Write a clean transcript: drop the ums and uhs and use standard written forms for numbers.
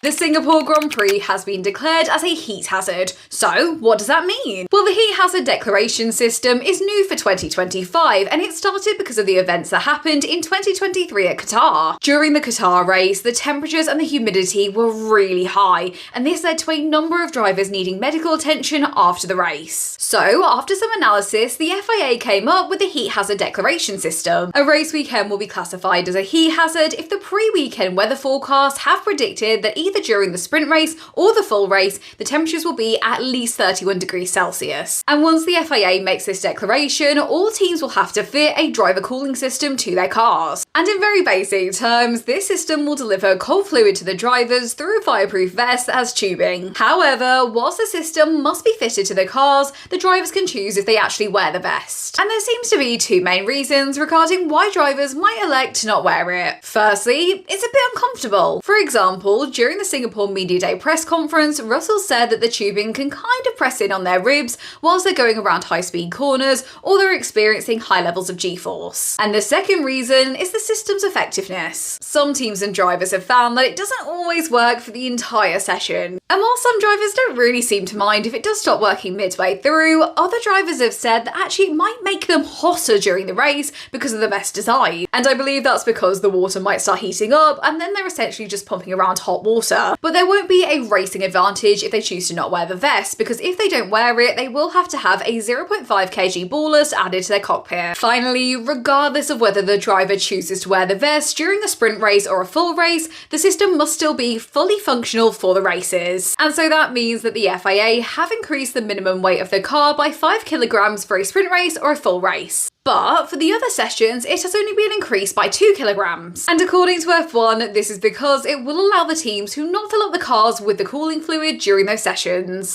The Singapore Grand Prix has been declared as a heat hazard. So, what does that mean? Well, the heat hazard declaration system is new for 2025, and it started because of the events that happened in 2023 at Qatar. During the Qatar race, the temperatures and the humidity were really high, and this led to a number of drivers needing medical attention after the race. So, after some analysis, the FIA came up with the heat hazard declaration system. A race weekend will be classified as a heat hazard if the pre-weekend weather forecasts have predicted that either during the sprint race or the full race, the temperatures will be at least 31 degrees Celsius. And once the FIA makes this declaration, all teams will have to fit a driver cooling system to their cars. And in very basic terms, this system will deliver cold fluid to the drivers through a fireproof vest as tubing. However, whilst the system must be fitted to the cars, the drivers can choose if they actually wear the vest. And there seems to be two main reasons regarding why drivers might elect to not wear it. Firstly, it's a bit uncomfortable. For example, during the Singapore Media Day press conference, Russell said that the tubing can kind of press in on their ribs whilst they're going around high-speed corners or they're experiencing high levels of G-force. And the second reason is the system's effectiveness. Some teams and drivers have found that it doesn't always work for the entire session. And while some drivers don't really seem to mind if it does stop working midway through, other drivers have said that actually it might make them hotter during the race because of the vest design. And I believe that's because the water might start heating up and then they're essentially just pumping around hot water. But there won't be a racing advantage if they choose to not wear the vest, because if they don't wear it, they will have to have a 0.5 kg ballast added to their cockpit. Finally, regardless of whether the driver chooses to wear the vest during a sprint race or a full race, the system must still be fully functional for the races. And so that means that the FIA have increased the minimum weight of the car by 5 kilograms for a sprint race or a full race. But for the other sessions, it has only been increased by 2 kilograms. And according to F1, this is because it will allow the teams to not fill up the cars with the cooling fluid during those sessions.